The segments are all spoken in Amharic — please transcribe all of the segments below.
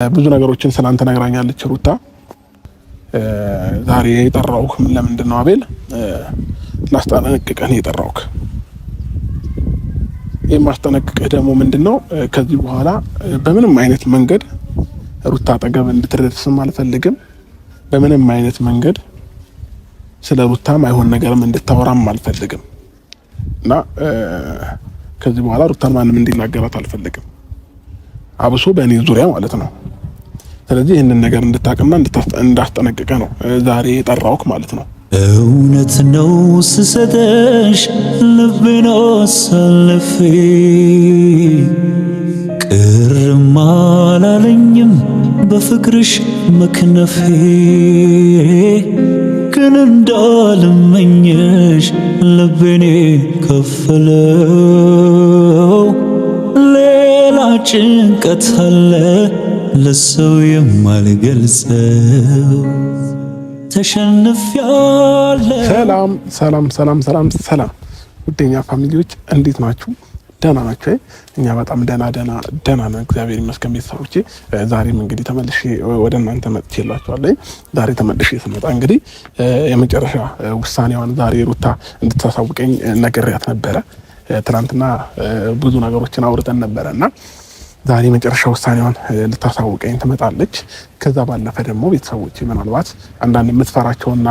ብዙ ነገሮችን ስላንተ ነግራኛለች ሩታ። ዛሬ የጠራውክ ለምንድን ነው አቤል? ላስጠነቅቅህ ነው የጠራውክ። የማስጠነቅቅህ ደግሞ ምንድነው ከዚህ በኋላ በምንም አይነት መንገድ ሩታ አጠገብ እንድትደርስም አልፈልግም። በምንም አይነት መንገድ ስለ ሩታም አይሆን ነገርም እንድታወራም አልፈልግም እና ከዚህ በኋላ ሩታን ማንም እንዲናገራት አልፈልግም፣ አብሶ በእኔ ዙሪያ ማለት ነው። ስለዚህ ይህንን ነገር እንድታቅና እንዳስጠነቅቀ ነው ዛሬ የጠራውክ ማለት ነው። እውነት ነው ስሰጠሽ ልቤን አሳልፌ ቅርም አላለኝም በፍቅርሽ መክነፌ፣ ግን እንዳልመኘሽ ልቤን ከፈለው ሌላ ጭንቀት አለ ለሰው የማልገልጸው ተሸንፌያለሁ። ሰላም ሰላም ሰላም ሰላም ሰላም ውዴኛ ፋሚሊዎች እንዴት ናችሁ? ደህና ናችሁ? እኛ በጣም ደህና ነን፣ እግዚአብሔር ይመስገን። ቤተሰቦቼ ዛሬም እንግዲህ ተመልሼ ወደ እናንተ መጥቼላችኋለሁ። ዛሬ ተመልሼ ስመጣ እንግዲህ የመጨረሻ ውሳኔዋን ዛሬ ሩታ እንድታሳውቀኝ ነግሬያት ነበረ። ትናንትና ብዙ ነገሮችን አውርተን ነበረና ዛሬ መጨረሻ ውሳኔዋን ልታሳውቀኝ ትመጣለች። ከዛ ባለፈ ደግሞ ቤተሰቦቼ ምናልባት አንዳንድ የምትፈራቸውና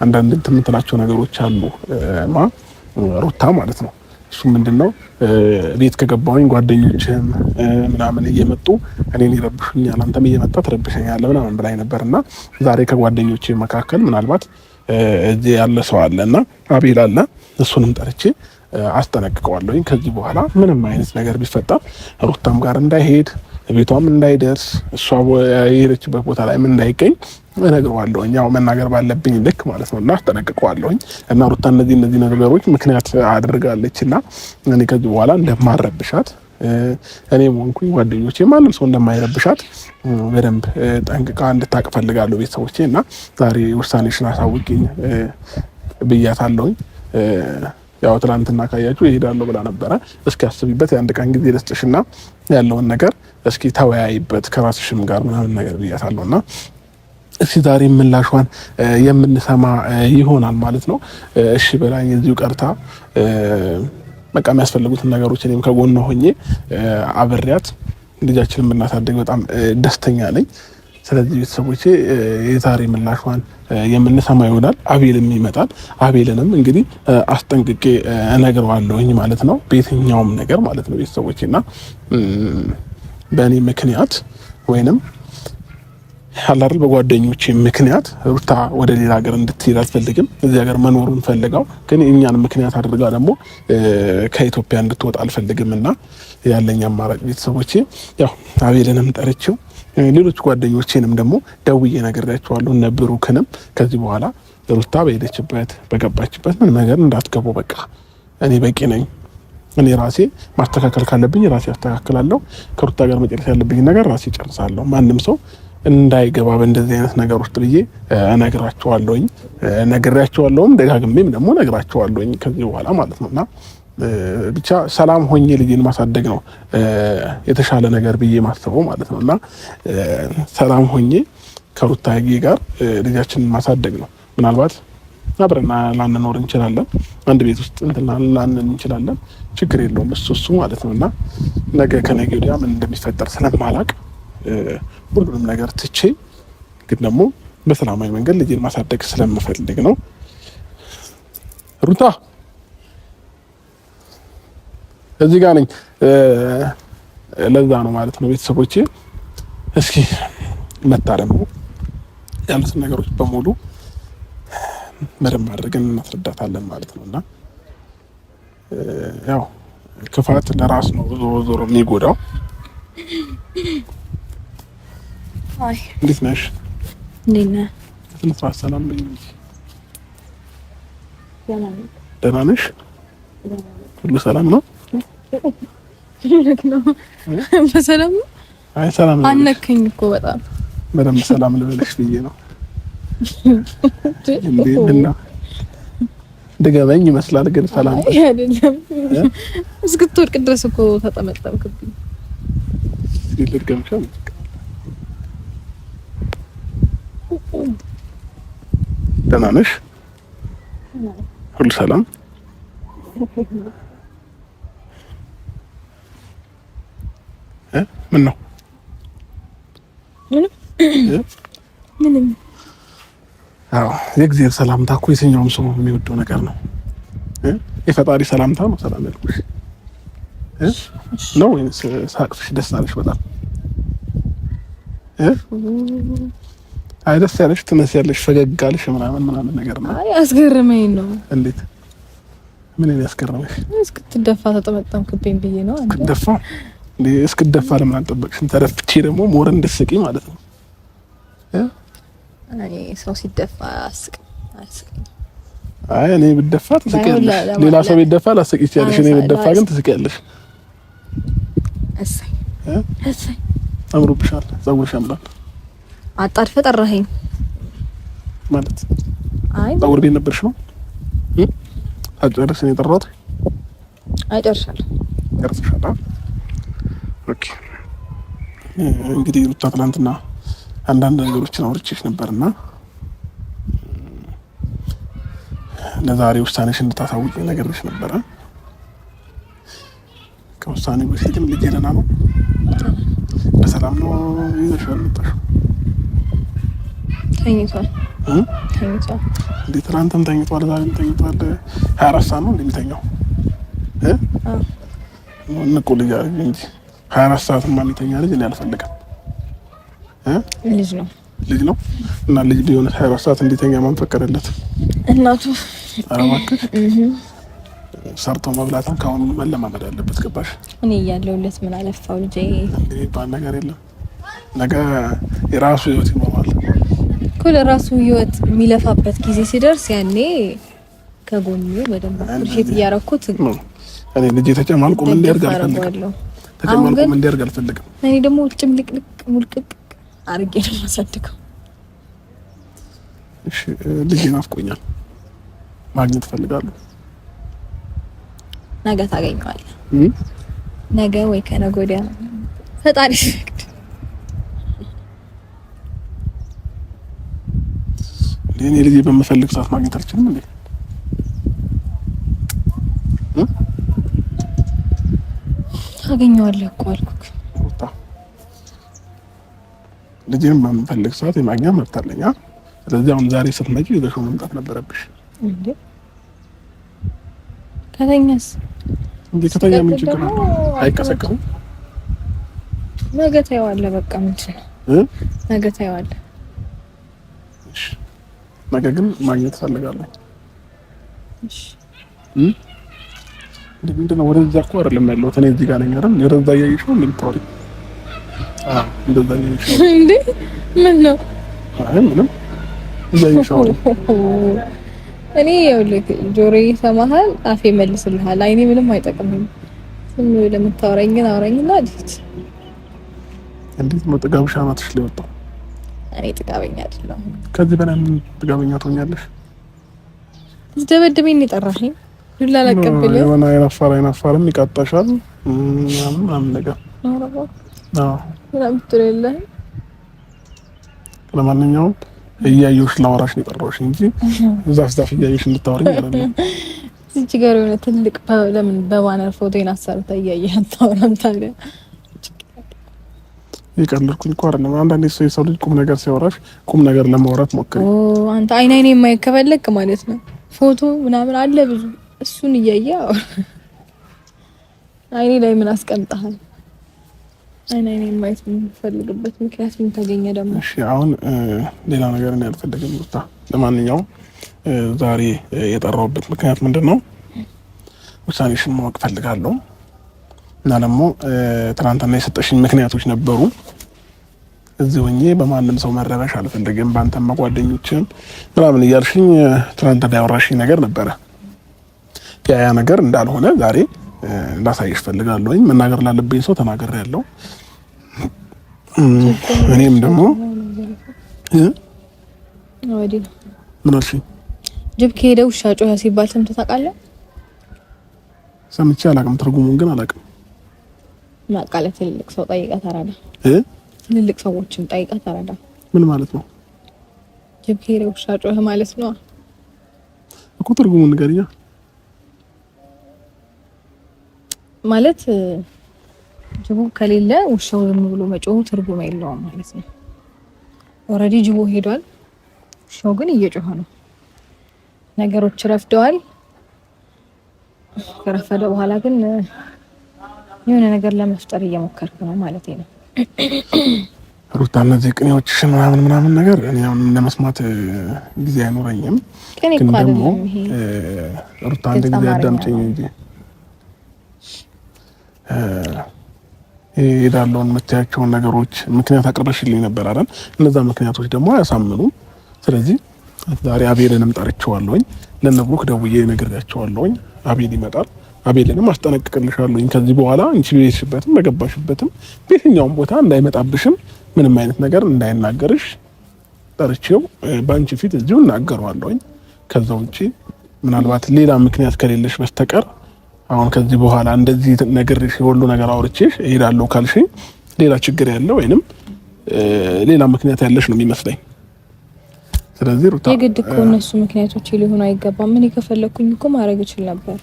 አንዳንድ የምትላቸው ነገሮች አሉ ሩታ ማለት ነው። እሱ ምንድነው ቤት ከገባሁኝ ጓደኞችም ምናምን እየመጡ እኔን ይረብሹኛል፣ አንተም እየመጣ ትረብሸኛለህ ምናምን ብላኝ ነበርና ዛሬ ከጓደኞቼ መካከል ምናልባት እዚህ ያለ ሰው አለና አቤል አለ፣ እሱንም ጠርቼ አስጠነቅቀዋለሁኝ። ከዚህ በኋላ ምንም አይነት ነገር ቢፈጠር ሩታም ጋር እንዳይሄድ፣ ቤቷም እንዳይደርስ፣ እሷ የሄደችበት ቦታ ላይ ምን እንዳይገኝ እነግረዋለሁኝ። ያው መናገር ባለብኝ ልክ ማለት ነው እና አስጠነቅቀዋለሁኝ። እና ሩታ እነዚህ ነገሮች ምክንያት አድርጋለችና እኔ ከዚህ በኋላ እንደማረብሻት እኔም ሆንኩኝ ጓደኞቼ ማንም ሰው እንደማይረብሻት በደንብ ጠንቅቃ እንድታቅ ፈልጋለሁ ቤተሰቦቼ። እና ዛሬ ውሳኔሽን አሳውቂኝ ብያታለሁኝ። ያው ትናንትና ካያችሁ ይሄዳለሁ ብላ ነበረ። እስኪ አስቢበት፣ የአንድ ቀን ጊዜ ልስጥሽና ያለውን ነገር እስኪ ተወያይበት ከራስሽም ጋር ምናምን ነገር ብያታለሁና እስኪ ዛሬ ምላሿን የምንሰማ ይሆናል ማለት ነው። እሺ በላኝ እዚሁ ቀርታ በቃ የሚያስፈልጉትን ነገሮች እኔም ከጎኗ ሆኜ አብሬያት ልጃችንን ብናሳድግ በጣም ደስተኛ ነኝ። ስለዚህ ቤተሰቦቼ የዛሬ ምላሿን የምንሰማ ይሆናል። አቤልም ይመጣል። አቤልንም እንግዲህ አስጠንቅቄ እነግረዋለሁኝ ማለት ነው፣ በየትኛውም ነገር ማለት ነው ቤተሰቦቼና በእኔ ምክንያት ወይንም ያላል በጓደኞቼ ምክንያት ሩታ ወደ ሌላ ሀገር እንድትሄድ አልፈልግም። እዚህ ሀገር መኖሩን ፈልጋው ግን እኛን ምክንያት አድርጋ ደግሞ ከኢትዮጵያ እንድትወጣ አልፈልግም እና ያለኝ አማራጭ ቤተሰቦቼ ያው አቤልንም ጠርቼው ሌሎች ጓደኞቼንም ደግሞ ደውዬ ነግሬያቸዋለሁ። እነ ብሩክንም ከዚህ በኋላ ሩታ በሄደችበት በገባችበት ምን ነገር እንዳትገቡ፣ በቃ እኔ በቂ ነኝ። እኔ ራሴ ማስተካከል ካለብኝ ራሴ አስተካክላለሁ። ከሩታ ጋር መጨረስ ያለብኝ ነገር ራሴ ጨርሳለሁ። ማንም ሰው እንዳይገባ በእንደዚህ አይነት ነገር ውስጥ ብዬ እነግራቸዋለሁኝ። ነግሬያቸዋለሁም ደጋግሜም ደግሞ ነግራቸዋለሁኝ ከዚህ በኋላ ማለት ነውና ብቻ ሰላም ሆኜ ልጄን ማሳደግ ነው የተሻለ ነገር ብዬ ማስበው ማለት ነውና ሰላም ሆኜ ከሩታዬ ጋር ልጃችንን ማሳደግ ነው። ምናልባት አብረን ላንኖር እንችላለን፣ አንድ ቤት ውስጥ ላንን እንችላለን፣ ችግር የለውም እሱ ማለት ነውና ነገ ከነገ ወዲያ ምን እንደሚፈጠር ስለማላቅ ሁሉንም ነገር ትቼ ግን ደግሞ በሰላማዊ መንገድ ልጄን ማሳደግ ስለምፈልግ ነው። ሩታ እዚህ ጋር ነኝ። ለዛ ነው ማለት ነው ቤተሰቦቼ። እስኪ መጣ ደግሞ ያሉትን ነገሮች በሙሉ በደንብ አድርገን እናስረዳታለን ማለት ነውና ያው ክፋት ለራስ ነው ዞሮ የሚጎዳው። አይ እንዴት ነሽ? እንዴት ነህ? ሰላም ነኝ። ደህና ነሽ? ሁሉ ሰላም ነው? በሰላም ነው? አይ ሰላም ነው። አነከኝ እኮ በጣም በደንብ ሰላም ልበልሽ ብዬ ነው። እንዴት ነው? ድገመኝ ይመስላል ግን ሰላም አይደለም። እስክትወርቅ ድረስ እኮ ተጠመጠምክብኝ። ልድገምሽ? ደህና ነሽ? ሁሉ ሰላም? ምን ነው? ምንም። አዎ የእግዚአብሔር ሰላምታ እኮ የትኛውም ሰው የሚወደው ነገር ነው። የፈጣሪ ሰላምታ ነው ሰላም ያልኩሽ ነው ወይስ ሳቅፍሽ ደስ አለሽ በጣም? አይ ደስ ያለሽ ትመስያለሽ፣ ፈገግ አለሽ ምናምን ነገር ነው። አይ አስገረመኝ ነው። እንዴት? ምን ነው ያስገረመሽ? እስክትደፋ ተጠመጠምክብኝ ብዬ ነው። እስክትደፋ እንዴ? እስክትደፋ ለምን አልጠበቅሽም? ተደፍቼ ደግሞ ሞር እንድትስቂ ማለት ነው። አይ ሰው ሲደፋ አስቀኝ። አይ እኔ ብደፋ ትስቂያለሽ፣ ሌላ ሰው ቢደፋ ላስቂ ይችላልሽ። እኔ ብደፋ ግን ትስቂያለሽ። እሰይ እሰይ አምሮብሻል፣ ፀጉርሽ ያምራል። አጣድፈ ጠራኸኝ ማለት አይ ፀጉር ቤት ነበርሽ ነው? አጨረስሽ ነው የጠራሁት? አይ ጨርሻለሁ። ጨርሰሻል? ኦኬ። እንግዲህ ሩታ ትናንትና አንዳንድ ነገሮችን አውርቼሽ ነበርና ለዛሬ ውሳኔሽ እንድታሳውቂ ነገርሽ ነበረ። ከውሳኔ በፊት ግን ልጄ ደህና ነው? በሰላም ነው ይዘሽው መጣሽ? ተኝቷል። እንዴ ትናንትም ተኝቷል፣ ዛሬም ተኝቷል። 24 ሰዓት ነው እንደሚተኛው? ንቁ ልጅ አይደል እንጂ 24 ሰዓት ማን ይተኛ ልጅ እኔ አልፈልግም። ልጅ ነው እና ልጅ ቢሆን 24 ሰዓት እንዲተኛ ማን ፈቀደለት? እናቱ። ኧረ እባክሽ ሰርቶ መብላትን ካሁን መለማመድ አለበት። ገባሽ? እኔ እያለሁለት ምን አለፋው ልጄ የሚባል ነገር የለም። ነገ የራሱ ህይወት ይኖራል እኮ። ለራሱ ህይወት የሚለፋበት ጊዜ ሲደርስ ያኔ ከጎኑ በደንብ ፍርሽት እያረኩት እኔ ልጄ ተጨማልቆ ምን እንዲያርግ አልፈልግም። ተጨማልቆ ምን እንዲያርግ አልፈልግም። እኔ ደግሞ ጭምልቅልቅ ሙልቅቅ አርጌ ነው ማሳደገው። እሺ ልጄ ናፍቆኛል፣ ማግኘት እፈልጋለሁ። ነገ ታገኘዋለህ። ነገ ወይ ከነገ ወዲያ ፈጣሪ ሲፈቅድ። እኔ ልጄ በምፈልግ ሰዓት ማግኘት አልችልም እንዴ? ታገኘዋለህ እኮ አልኩክ። ልጄን በምፈልግ ሰዓት የማግኘት መብት አለኝ። ስለዚህ አሁን ዛሬ ስትመጪ ይዘሽው መምጣት ነበረብሽ እንዴ? ከተኛስ? እንዴ ከተኛ ምን ችግር አለ? አይቀሰቀስም። ነገ ታየዋለህ። በቃ ምንድን ነው ነገ ታየዋለህ። እሺ ነገ ግን ማግኘት ፈልጋለሁ። እሺ ምንድነው? ወደዛ እኮ አይደለም ያለሁት እኔ እዚህ ጋር ነኝ አይደል? ወደዛ እያየሽ ነው እንደምታወሪ? እንደዛ እያየሽ ነው እንዴ? ምን ነው? አይ ምንም እያየሽ ነው። እኔ ይኸውልህ ጆሮዬ ይሰማሃል፣ አፌ መልስልሃል። አይኔ ምንም አይጠቅምም። ዝም ብለህ የምታወራኝ ግን አውራኝና ልጅ እንዴት ነው ጥጋብሽ አናትሽ ላይ ወጣው? እኔ ጥጋበኛ አይደለሁም። ከዚህ በላይ ምን ጥጋበኛ ትሆኛለሽ? ዝደበደበኝ የጠራኸኝ ዱላ ላቀብልህ የሆነ አይናፋርም ይቃጣሻል ምናምን ነገር። አዎ ምናምን ትላለህ። ለማንኛውም እያየሁሽ ላወራሽ ነው የጠራሁሽ እንጂ ዛፍ እያየሁሽ እንድታወሪኝ አይደለም። እዚህ ጋር የሆነ ትልቅ ለምን በባነር ፎቶዬን አሰርተህ እያየህ አታወራም ታዲያ? ይቀልልኩኝ እኮ አይደለም። አንዳንዴ የሰው ልጅ ቁም ነገር ሲያወራሽ ቁም ነገር ለማውራት ሞክሪ። አንተ አይኔ የማይከበለክ ማለት ነው። ፎቶ ምናምን አለ ብዙ፣ እሱን እያየህ አይኔ ላይ ምን አስቀምጠሃል? አይኔ የማየት የምፈልግበት ምክንያት ምን ታገኘ ደግሞ? እሺ አሁን ሌላ ነገር እኔ አልፈልግም። ለማንኛውም ዛሬ የጠራሁበት ምክንያት ምንድነው? ውሳኔሽን ማወቅ ፈልጋለሁ እና ደግሞ ትናንትና የሰጠሽኝ ምክንያቶች ነበሩ። እዚህ ሆኜ በማንም ሰው መረበሽ አልፈልግም፣ ባንተም ጓደኞችም ምናምን እያልሽኝ ትናንትና ያወራሽኝ ነገር ነበረ። ያ ነገር እንዳልሆነ ዛሬ ላሳይሽ ፈልጋለሁ። መናገር ላለብኝ ሰው ተናግሬያለሁ። እኔም ደግሞ ምን አልሽኝ? ጅብ ከሄደ ውሻ ጮኸ ሲባል ሰምተህ ታውቃለህ? ሰምቼ አላውቅም፣ ትርጉሙን ግን አላውቅም። ማቃለት ትልልቅ ሰው ጠይቀህ ተረዳ። ትልልቅ ሰዎችን ጠይቀህ ተረዳ። ምን ማለት ነው? ጅብ ከሄደ ውሻ ጮኸ ማለት ነው እኮ ትርጉሙን ንገሪኛ። ማለት ጅቡ ከሌለ ውሻው ዝም ብሎ መጮሁ ትርጉም የለውም ማለት ነው። ኦልሬዲ ጅቡ ሄዷል፣ ውሻው ግን እየጮኸ ነው። ነገሮች ረፍደዋል። ከረፈደ በኋላ ግን የሆነ ነገር ለመፍጠር እየሞከርኩ ነው ማለት ነው። ሩታ እነዚህ ቅኔዎችሽን ምናምን ነገር እኔ አሁን ለመስማት ጊዜ አይኖረኝም። ግን ደግሞ ሩታ አንድ ጊዜ አዳምጪኝ እንጂ ሄዳለውን የምታያቸውን ነገሮች ምክንያት አቅርበሽልኝ ነበር አይደል? እነዛ ምክንያቶች ደግሞ አያሳምኑም። ስለዚህ ዛሬ አቤልንም ጠርቼዋለሁኝ፣ ለነብሩክ ደውዬ ነግሬያቸዋለሁኝ። አቤል ይመጣል። አቤልንም አስጠነቅቅልሻለሁኝ ከዚህ በኋላ አንቺ ቤትሽበትም በገባሽበትም በየትኛውም ቦታ እንዳይመጣብሽም ምንም አይነት ነገር እንዳይናገርሽ ጠርቼው በአንቺ ፊት እዚሁ እናገረዋለሁኝ። ከዛ ውጪ ምናልባት ሌላ ምክንያት ከሌለሽ በስተቀር አሁን ከዚህ በኋላ እንደዚህ ነገርሽ ሁሉ ነገር አውርቼሽ እሄዳለሁ ካልሽ ሌላ ችግር ያለ ወይንም ሌላ ምክንያት ያለሽ ነው የሚመስለኝ። ስለዚህ ሩታ የግድ እኮ እነሱ ምክንያቶች ሊሆኑ አይገባም። ምን ከፈለኩኝ እኮ ማድረግ እችል ነበር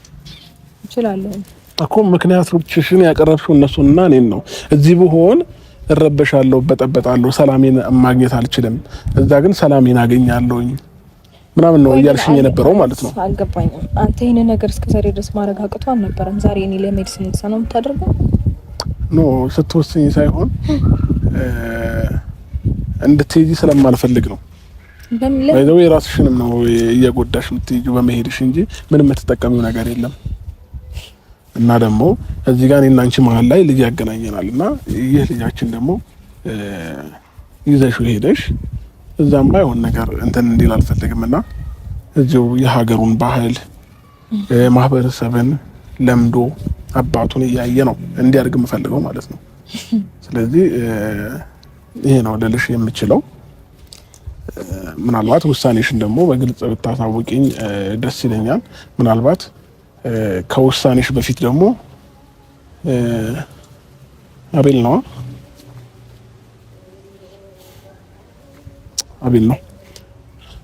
እችላለሁ እኮ። ምክንያቶችሽን ያቀረብሽው እነሱንና እኔን ነው። እዚህ ብሆን እረበሻለሁ፣ በጠበጣለሁ፣ ሰላሜን ማግኘት አልችልም። እዛ ግን ሰላሜን አገኛለሁኝ ምናምን ነው እያልሽኝ የነበረው ማለት ነው። አልገባኝም። አንተ ይሄን ነገር እስከዛሬ ድረስ ማድረግ አቅቶ አልነበረም። ዛሬ እኔ ለሜዲሲን ነው የምታደርገው? ኖ ስትወስኝ ሳይሆን እንድትሄጂ ስለማልፈልግ ነው። ባይዘው የራስሽንም ነው እየጎዳሽ የምትሄጂው በመሄድሽ እንጂ ምንም የምትጠቀሚው ነገር የለም። እና ደግሞ እዚህ ጋር እኔና አንቺ መሀል ላይ ልጅ ያገናኘናል እና ይህ ልጃችን ደግሞ ይዘሽው ሄደሽ እዛም ባይሆን ነገር እንትን እንዲል አልፈልግም እና እዚሁ የሀገሩን ባህል ማህበረሰብን ለምዶ አባቱን እያየ ነው እንዲያድግ የምፈልገው ማለት ነው። ስለዚህ ይሄ ነው ልልሽ የምችለው። ምናልባት ውሳኔሽን ደግሞ በግልጽ ብታሳውቂኝ ደስ ይለኛል። ምናልባት ከውሳኔሽ በፊት ደግሞ አቤል ነው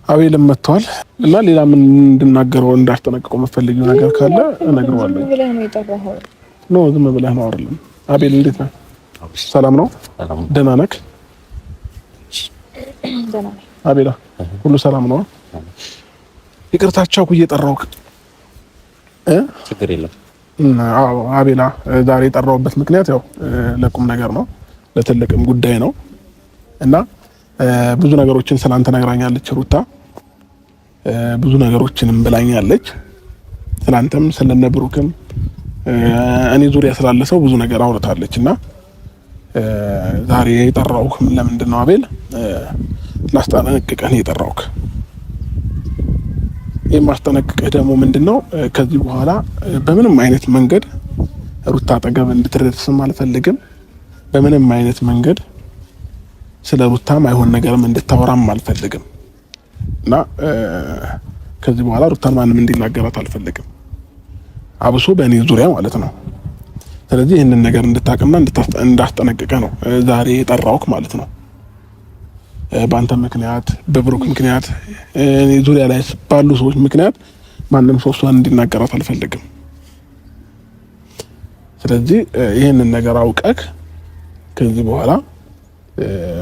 አቤልም መጥቷል እና ሌላ ምን እንድናገረው እንዳስጠነቅቀው የምትፈልጊው ነገር ካለ እነግረዋለሁ። ኖ ዝም ብለህ ነው አይደለም። አቤል እንዴት ነህ? ሰላም ነው? ደህና ነህ? አቤላ ሁሉ ሰላም ነው? ይቅርታቸው እየጠራሁህ ችግር የለም። አዎ አቤላ ዛሬ የጠራሁበት ምክንያት ያው ለቁም ነገር ነው፣ ለትልቅም ጉዳይ ነው እና ብዙ ነገሮችን ስላንተ ነግራኛለች ሩታ። ብዙ ነገሮችንም ብላኛለች ስላንተም ስለነብሩክም እኔ ዙሪያ ስላለ ሰው ብዙ ነገር አውርታለች እና ዛሬ የጠራሁህ ለምንድን ነው አቤል? ላስጠነቅቅህ ነው የጠራሁህ። የማስጠነቅቅህ ደግሞ ምንድነው ከዚህ በኋላ በምንም አይነት መንገድ ሩታ አጠገብ እንድትደርስም አልፈልግም። በምንም አይነት መንገድ ስለ ሩታም አይሆን ነገርም እንድታወራም አልፈልግም እና ከዚህ በኋላ ሩታን ማንም እንዲናገራት አልፈልግም፣ አብሶ በእኔ ዙሪያ ማለት ነው። ስለዚህ ይህንን ነገር እንድታቅና እንዳስጠነቅቀህ ነው ዛሬ የጠራሁህ ማለት ነው። በአንተ ምክንያት በብሩክ ምክንያት እኔ ዙሪያ ላይ ባሉ ሰዎች ምክንያት ማንም ሰው እሷን እንዲናገራት አልፈልግም። ስለዚህ ይህንን ነገር አውቀህ ከዚህ በኋላ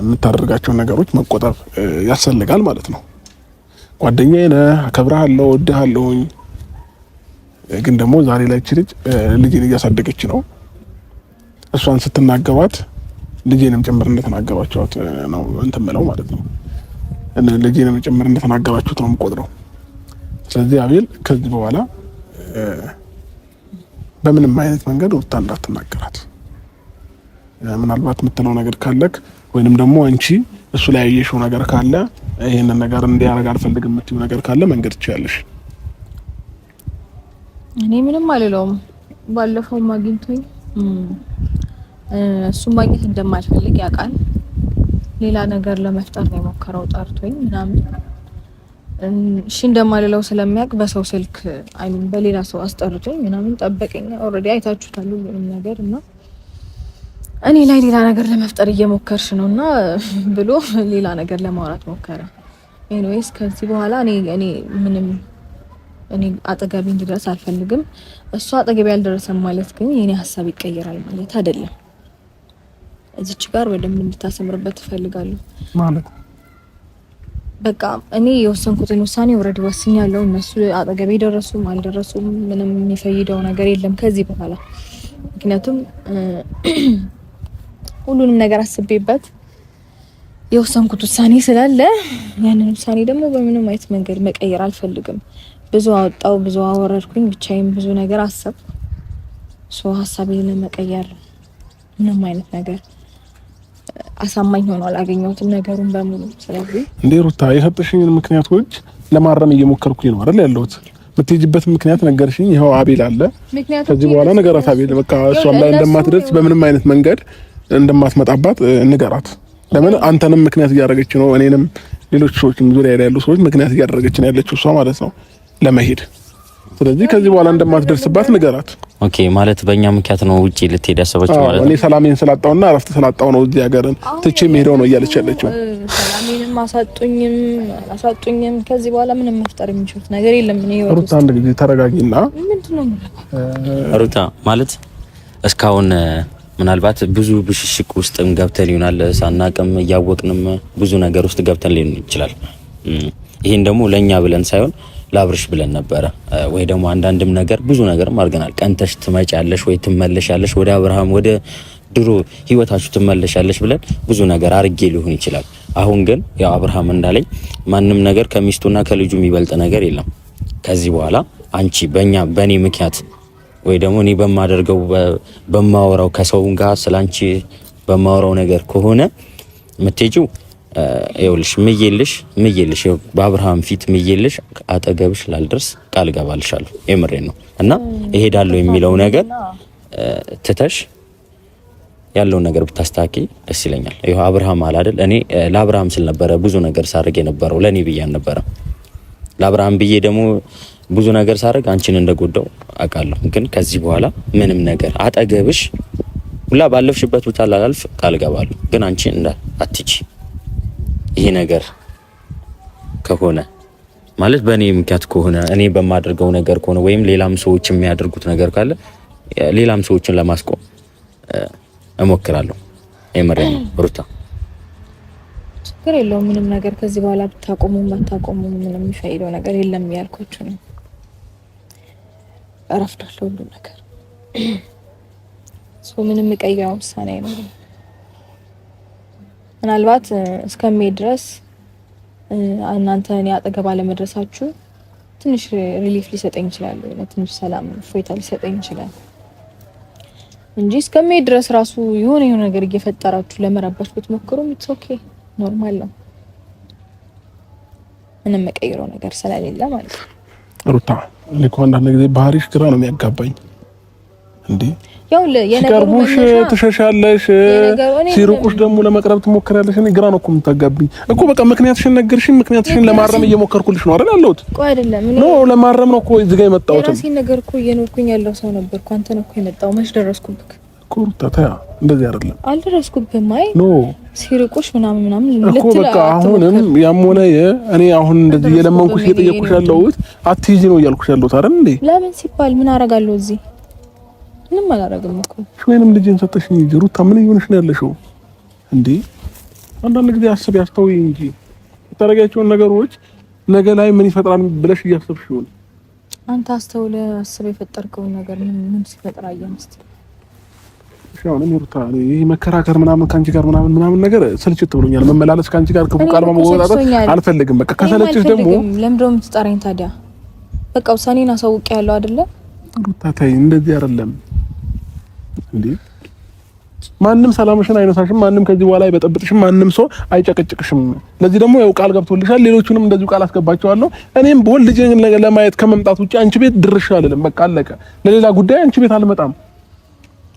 የምታደርጋቸው ነገሮች መቆጠብ ያስፈልጋል ማለት ነው። ጓደኛዬ ነህ፣ አከብርሃለሁ፣ እወድሃለሁኝ። ግን ደግሞ ዛሬ ላይ ልጅ ልጅን እያሳደገች ነው። እሷን ስትናገሯት ልጄንም ጭምር እንደተናገሯቸዋት ነው እንትን ብለው ማለት ነው። ልጄንም ጭምር እንደተናገሯችሁት ነው የምቆጥረው። ስለዚህ አቤል ከዚህ በኋላ በምንም አይነት መንገድ ሩታ እንዳትናገራት። ምናልባት የምትለው ነገር ካለክ ወይንም ደግሞ አንቺ እሱ ላይ ያየሽው ነገር ካለ ይሄንን ነገር እንዲያረግ አልፈልግም የምትይው ነገር ካለ መንገድ ትችያለሽ። እኔ ምንም አልለውም። ባለፈው ማግኝቶኝ እሱን ማግኘት እንደማልፈልግ ያውቃል። ሌላ ነገር ለመፍጠር ነው የሞከረው ጠርቶኝ ምናምን። እሺ እንደማልለው ስለሚያውቅ በሰው ስልክ አይሚን በሌላ ሰው አስጠርቶኝ ምናምን ጠበቀኝ። ኦልሬዲ አይታችሁታል ሁሉንም ነገር እና እኔ ላይ ሌላ ነገር ለመፍጠር እየሞከርሽ ነውና ብሎ ሌላ ነገር ለማውራት ሞከረ። ኤኒዌይስ ከዚህ በኋላ እኔ ምንም አጠገቤ እንዲደርስ አልፈልግም። እሱ አጠገቤ ያልደረሰም ማለት ግን የኔ ሀሳብ ይቀየራል ማለት አይደለም። እዚች ጋር ወደም እንድታሰምርበት እፈልጋለሁ ማለት በቃ እኔ የወሰንኩትን ውሳኔ ኦልሬዲ ወስኛለሁ። እነሱ አጠገቤ ደረሱም አልደረሱም ምንም የሚፈይደው ነገር የለም ከዚህ በኋላ። ምክንያቱም ሁሉንም ነገር አስቤበት የወሰንኩት ውሳኔ ስላለ ያንን ውሳኔ ደግሞ በምንም አይነት መንገድ መቀየር አልፈልግም። ብዙ አወጣው ብዙ አወረድኩኝ ብቻዬን ብዙ ነገር አሰብኩ። ሀሳቤን ለመቀየር ምንም አይነት ነገር አሳማኝ ሆኖ አላገኘሁትም ነገሩን በሙሉ። ስለዚህ እንዴ ሩታ የሰጠሽኝን ምክንያቶች ለማረም እየሞከርኩኝ ነው አይደል ያለሁት። የምትሄጂበት ምክንያት ነገርሽኝ። ይኸው አቤል አለ። ከዚህ በኋላ ነገራት አቤል በቃ እሷም ላይ እንደማትደርስ በምንም አይነት መንገድ እንደማትመጣባት ንገራት። ለምን አንተንም ምክንያት እያደረገች ነው፣ እኔንም ሌሎች ሰዎችም ዙሪያ ላይ ያሉ ሰዎች ምክንያት እያደረገች ነው ያለችው እሷ ማለት ነው ለመሄድ። ስለዚህ ከዚህ በኋላ እንደማትደርስባት ንገራት። ኦኬ ማለት በእኛ ምክንያት ነው ውጪ ልትሄድ ያሰበችው ማለት ነው። እኔ ሰላሜን ስላጣውና እረፍት ስላጣው ነው እዚህ ሀገርን ትቼ የምሄደው ነው እያለች ያለችው። ሰላሜንም አሳጡኝም ከዚህ በኋላ ምንም መፍጠር የሚችሉት ነገር የለም። እኔ ሩታ አንድ ጊዜ ተረጋጊና። ምንድነው ሩታ ማለት እስካሁን ምናልባት ብዙ ብሽሽቅ ውስጥም ገብተን ይሆናል ሳናቅም እያወቅንም ብዙ ነገር ውስጥ ገብተን ሊሆን ይችላል። ይሄን ደግሞ ለኛ ብለን ሳይሆን ላብርሽ ብለን ነበረ ወይ ደግሞ አንዳንድም ነገር ብዙ ነገርም አድርገናል። ቀንተሽ ትመጫለሽ ወይ ትመለሻለሽ ወደ አብርሃም ወደ ድሮ ህይወታችሁ ትመለሻለሽ ብለን ብዙ ነገር አርጌ ሊሆን ይችላል። አሁን ግን ያው አብርሃም እንዳለኝ ማንም ነገር ከሚስቱና ከልጁ የሚበልጥ ነገር የለም። ከዚህ በኋላ አንቺ በእኔ ምክንያት ወይ ደግሞ እኔ በማደርገው በማወራው ከሰው ጋር ስላንቺ በማወራው ነገር ከሆነ የምትሄጂው ይኸውልሽ ምዬልሽ በአብርሃም ፊት ምዬልሽ አጠገብሽ ላልደርስ ቃል ገባልሻለሁ። የምሬን ነው እና እሄዳለሁ የሚለው ነገር ትተሽ ያለውን ነገር ብታስተካኪ ደስ ይለኛል። ይሄው አብርሃም አለ አይደል? እኔ ለአብርሃም ስል ነበረ ብዙ ነገር ሳርግ የነበረው ለኔ ብያን ነበረ። ለአብርሃም ብዬ ደግሞ ብዙ ነገር ሳርግ አንቺን እንደጎዳው አውቃለሁ። ግን ከዚህ በኋላ ምንም ነገር አጠገብሽ ሁላ ባለፍሽበት ቦታ ላላልፍ ቃል ገባለሁ። ግን አንቺ አትጪ ይሄ ነገር ከሆነ ማለት በእኔ ምክንያት ከሆነ እኔ በማደርገው ነገር ከሆነ ወይም ሌላም ሰዎች የሚያደርጉት ነገር ካለ ሌላም ሰዎችን ለማስቆም እሞክራለሁ። የምሬን ነው ሩታ። ችግር የለውም ምንም ነገር ከዚህ በኋላ ብታቆሙ ባታቆሙ ምንም የሚፈይደው ነገር የለም ያልኳችሁ ነው። አረፍዳለሁ ሁሉ ነገር ምንም የቀየረው ውሳኔ አይኖርም። ምናልባት እስከሚሄድ ድረስ እናንተ እኔ አጠገብ አለመድረሳችሁ ትንሽ ሪሊፍ ሊሰጠኝ ይችላል፣ ትንሽ ሰላም እፎይታ ሊሰጠኝ ይችላል እንጂ እስከሚሄድ ድረስ ራሱ የሆነ ነገር እየፈጠራችሁ ለመረባሽ ብትሞክሩም ኢትስ ኦኬ ኖርማል ነው። ምንም የቀየረው ነገር ስለሌለ ማለት ነው። ሩታ እኔ እኮ አንዳንድ ጊዜ ባህሪሽ ግራ ነው የሚያጋባኝ እንዴ። ያው ሲቀርቡሽ ትሸሻለሽ፣ ሲሩቁሽ ደግሞ ለመቅረብ ትሞክራለሽ። እኔ ግራ ነው እኮ የምታጋቢኝ እኮ። በቃ ምክንያትሽን ነገርሽኝ፣ ምክንያትሽን ለማረም እየሞከርኩልሽ ነው አይደል ያለሁት? ቆይ አይደለም ነው ለማረም ነው እኮ እዚህ ጋር የመጣሁት። የራሴን ነገር እኮ እየኖርኩኝ ያለው ሰው ነበርኩ። አንተ ነው እኮ የመጣው። መች ደረስኩብክ እኮ ሩታ። ታያ እንደዚህ አይደለም። አልደረስኩብህም። አይ ኖ ሲሩቁሽ ምናምን እኮ በቃ አሁንም ያም ሆነ እኔ አሁን እንደዚህ እየለመንኩሽ እየጠየቅኩሽ ያለሁት አትይዚ ነው እያልኩሽ ያለሁት አይደል እንዴ? ለምን ሲባል ምን አደርጋለሁ እዚህ? ምንም አላደርግም እኮ። ወይንም ልጅን ሰጠሽኝ እንጂ ሩታ ምን እየሆንሽ ነው ያለሽው እንዴ? አንዳንድ ጊዜ አስብ ያስተውይ እንጂ የምታደርጊያቸውን ነገሮች ነገ ላይ ምን ይፈጥራል ብለሽ እያሰብሽ ይሆን? አንተ አስተውለ አስብ የፈጠርከውን ነገር ምን ሲፈጥር አየንስት ሻውን ሩታ ይሄ መከራከር ምናምን ካንቺ ጋር ምናምን ነገር ስልችት ብሎኛል። መመላለስ ካንቺ ጋር ክፉ ቃል ማመጎዳት አልፈልግም። በቃ ከሰለችሽ ደግሞ ለምንድነው የምትጠራኝ ታዲያ? በቃ ውሳኔን አሳውቅ ያለው አይደለ? ሩታ ተይ እንደዚህ አይደለም እንዴ። ማንም ሰላምሽን አይነሳሽም፣ ማንም ከዚህ በኋላ አይበጠብጥሽም፣ ማንም ሰው አይጨቀጭቅሽም። ለዚህ ደግሞ ያው ቃል ገብቶልሻል። ሌሎቹንም እንደዚሁ ቃል አስገባቸዋለሁ። እኔም በወል ልጅን ለማየት ከመምጣት ውጪ አንቺ ቤት ድርሽ አልልም። በቃ አለቀ። ለሌላ ጉዳይ አንቺ ቤት አልመጣም።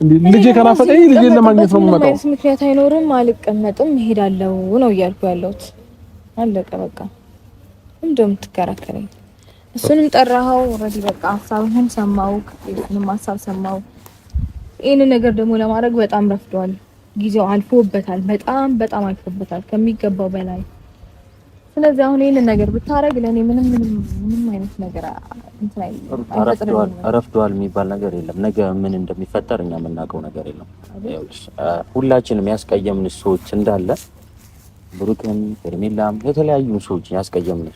እንዴ ልጄ ከናፈቀኝ ልጄን ለማግኘት ነው የምመጣው። ምክንያት አይኖርም፣ አልቀመጥም፣ እሄዳለሁ ነው እያልኩ ያለሁት። አለቀ በቃ። እንደውም ትከራከረኝ። እሱንም ጠራኸው ኦልሬዲ በቃ ሀሳብህን ሰማው፣ እሱንም ሀሳብ ሰማው። ይሄን ነገር ደግሞ ለማድረግ በጣም ረፍዷል። ጊዜው አልፎበታል። በጣም አልፎበታል ከሚገባው በላይ። ስለዚህ አሁን ይሄንን ነገር ብታረግ ለኔ ምንም አይነት ነገር እንትን አይፈጥርም። አረፍዷል የሚባል ነገር የለም። ነገ ምን እንደሚፈጠር እኛ የምናውቀው ነገር የለም። ሁላችንም ያስቀየምን ሰዎች እንዳለ ብሩክም ሄርሜላም የተለያዩ ሰዎች ያስቀየምን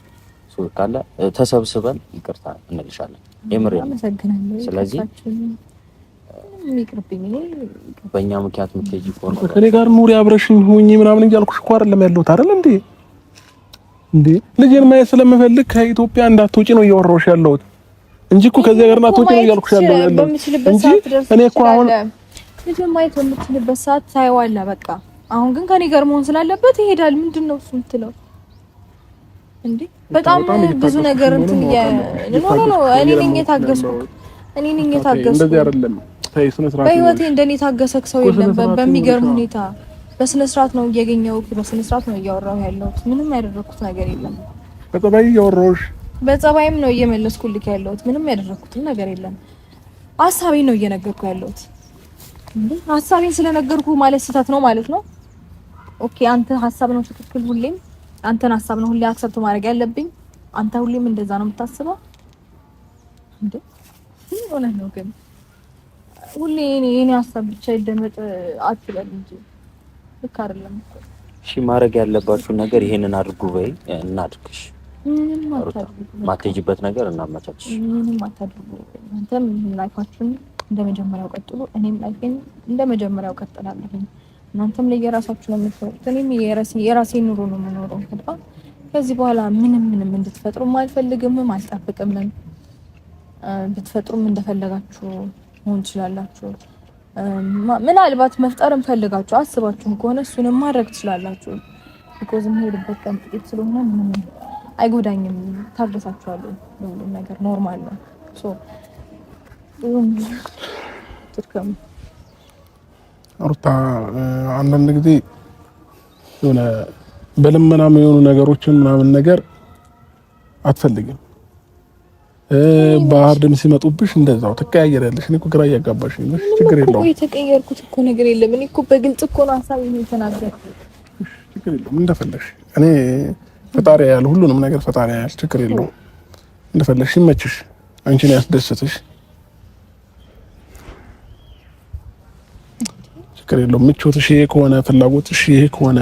ሰዎች ካለ ተሰብስበን ይቅርታ እንልሻለን። የምሬ ነው። ስለዚህ በእኛ ምክንያት ምትሄጂ ከሆነ ከኔ ጋር ኑሪ አብረሽኝ ሁኚ ምናምን እያልኩሽ እኮ አይደለም ያለሁት አይደል እንዴ ልጄን ማየት ስለምፈልግ ከኢትዮጵያ እንዳትወጪ ነው እያወራሁሽ ያለሁት እንጂ እኮ ከዚህ ሀገር እንዳትወጪ ነው እያልኩሽ ያለሁት እንጂ እኔ እኮ አሁን ልጄን ማየት በምትችልበት ሰዓት ታይዋለህ። በቃ አሁን ግን ከኔ ጋር መሆን ስላለበት ይሄዳል። ምንድነው እሱ የምትለው እንዴ? በጣም ብዙ ነገር እንትን ኖ እኔ ነኝ የታገስኩት እንደዚህ አይደለም። በህይወቴ እንደኔ ታገሰክ ሰው የለም። በሚገርም ሁኔታ በስነ ስርዓት ነው እያገኘሁት፣ በስነ ስርዓት ነው እያወራሁ ያለሁት። ምንም ያደረኩት ነገር የለም። በጸባይ እያወራሁሽ፣ በጸባይም ነው እየመለስኩልክ ያለሁት። ምንም ያደረኩት ነገር የለም። ሀሳቤን ነው እየነገርኩ ያለሁት። ሀሳቤን ስለነገርኩ ማለት ስህተት ነው ማለት ነው? ኦኬ፣ አንተ ሀሳብ ነው ትክክል። ሁሌም አንተን ሀሳብ ነው ሁሌ አክሰፕት ማድረግ ያለብኝ። አንተ ሁሌም እንደዛ ነው የምታስበው እንዴ? ምን ነው ግን ሁሌ እኔ ሀሳብ ብቻ ይደመጥ አትበል እንጂ ልክ አይደለም እኮ። እሺ ማድረግ ያለባችሁ ነገር ይሄንን አድርጉ በይ እናድርግሽ። ማትሄጂበት ነገር እናመቻች። ምንም አታድርጉ። አንተም ላይፋችሁን እንደመጀመሪያው ቀጥሉ፣ እኔም ላይፌን እንደመጀመሪያው ቀጥላለሁ። እናንተም ለየራሳችሁ ነው የምትኖሩት፣ እኔም የራሴን ኑሮ ነው የምኖረው። ከዚህ በኋላ ምንም እንድትፈጥሩም አልፈልግም፣ አልጠብቅም። ብትፈጥሩም እንደፈለጋችሁ መሆን ትችላላችሁ። ምናልባት መፍጠርም ፈልጋችሁ አስባችሁም ከሆነ እሱንም ማድረግ ትችላላችሁ። ቢኮዝ የምሄድበት ቀን ጥቂት ስለሆነ ምንም አይጎዳኝም። ታገሳችኋለሁ። ሁሉም ነገር ኖርማል ነው። ሶ ትርከም ሩታ አንዳንድ ጊዜ የሆነ በልመናም የሆኑ ነገሮችን ምናምን ነገር አትፈልግም። ባህር ድም ሲመጡብሽ እንደዛው ትቀያየራለሽ። እኔ እኮ ግራ እያጋባሽኝ ነው። ችግር የለውም። ወይ ተቀየርኩት እኮ ነገር የለም። እኔ እኮ በግልጽ እኮ ነው ሀሳቤን የተናገርኩት። ችግር የለውም። እንደፈለግሽ እኔ ፈጣሪ ያለ ሁሉንም ነገር ፈጣሪ ያለ ችግር የለውም። እንደፈለግሽ ይመችሽ፣ አንቺን ያስደስትሽ ችግር የለውም። ምቾትሽ ይሄ ከሆነ ፍላጎትሽ ይሄ ከሆነ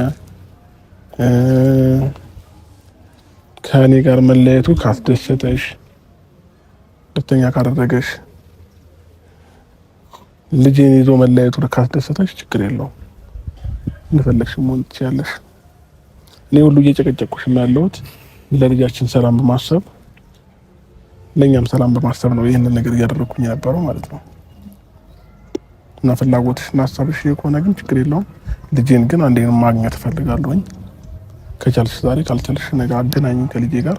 ከእኔ ጋር መለየቱ ካስደሰተሽ ሁለተኛ ካደረገሽ ልጄን ይዞ መለየቱ ካስደሰተሽ ችግር የለውም። እንደፈለግሽ መሆን ትችያለሽ። እኔ ሁሉ እየጨቀጨቅኩሽ ያለሁት ለልጃችን ሰላም በማሰብ ለኛም ሰላም በማሰብ ነው ይሄንን ነገር እያደረኩኝ የነበረው ማለት ነው። እና ፍላጎትሽ እና ሀሳብሽ የሆነ ግን ችግር የለውም። ልጄን ግን አንዴ ማግኘት እፈልጋለሁኝ። ከቻልሽ ዛሬ ካልቻልሽ ነገ አገናኝኝ ከልጄ ጋር።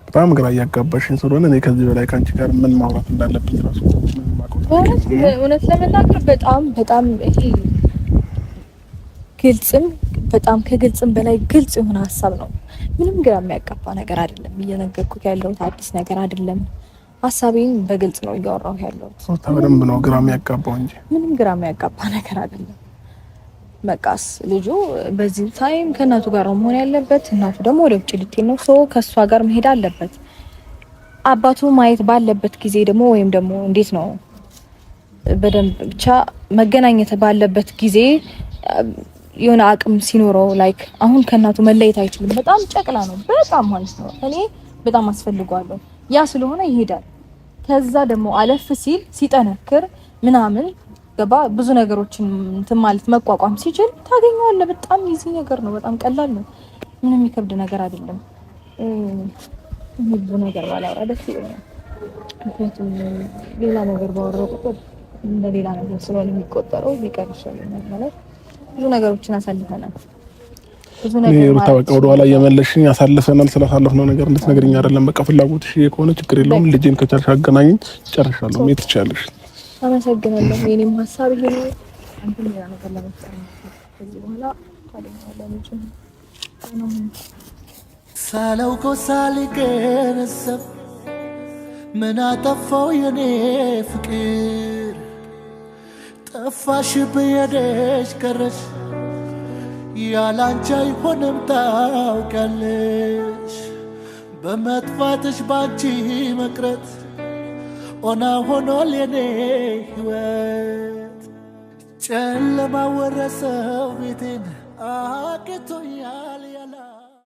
በጣም ግራ እያጋባሽኝ ስለሆነ እኔ ከዚህ በላይ ካንቺ ጋር ምን ማውራት እንዳለብኝ ራሱ እውነት ለመናገር በጣም ይሄ ግልጽም በጣም ከግልጽም በላይ ግልጽ የሆነ ሀሳብ ነው። ምንም ግራ የሚያጋባ ነገር አይደለም። እየነገርኩት ያለሁት አዲስ ነገር አይደለም። ሀሳቤን በግልጽ ነው እያወራሁ ያለሁት። በደንብ ነው ግራ የሚያጋባው እንጂ ምንም ግራ የሚያጋባ ነገር አይደለም። በቃስ ልጁ በዚህ ታይም ከእናቱ ጋር ነው መሆን ያለበት። እናቱ ደግሞ ወደ ውጭ ልትሄድ ነው። ሰው ከሷ ጋር መሄድ አለበት። አባቱ ማየት ባለበት ጊዜ ደግሞ ወይም ደግሞ እንዴት ነው በደንብ ብቻ መገናኘት ባለበት ጊዜ የሆነ አቅም ሲኖረው ላይክ አሁን ከእናቱ መለየት አይችልም። በጣም ጨቅላ ነው በጣም ማለት ነው። እኔ በጣም አስፈልጓለሁ። ያ ስለሆነ ይሄዳል። ከዛ ደግሞ አለፍ ሲል ሲጠነክር ምናምን ገባ ብዙ ነገሮችን እንትን ማለት መቋቋም ሲችል ታገኘዋለህ። በጣም ኢዚ ነገር ነው። በጣም ቀላል ነው። ምንም የሚከብድ ነገር አይደለም። ብዙ ነገር ባላወራ ደስ ይለኛል። ምክንያቱም ሌላ ነገር ባወራው ቁጥር እንደ ሌላ ነገር ስለሆነ የሚቆጠረው ቢቀር ይሻላል ማለት ብዙ ነገሮችን አሳልፈናል። ብዙ ነገር ሩታ በቃ ወደ ኋላ እየመለስሽኝ ያሳልፈናል። ስላሳለፍነው ነገር እንድትነግሪኝ አይደለም። በቃ ፍላጎትሽ ከሆነ ችግር የለውም። ልጄን ከቻልሽ አገናኝኝ። ጨርሻለሁ። ምን ትችያለሽ? አመሰግናለሁ። የኔም ሀሳብ ይሄ ነው። አንተ ሌላ ነገር ለመፍጠር ከዚህ በኋላ ታደርጋለህ ነው ሳላውቆ ሳልገነዘብ ምን አጠፋው የኔ ፍቅር ጠፋሽ ብሄደሽ ቀረሽ ያላንቺ አይሆንም ታውቂያለሽ በመጥፋትሽ ባንቺ መቅረት ኦና ሆኗል የኔ ሕይወት ጨለማ ወረሰው ቤቴን አቅቶኛል ያላ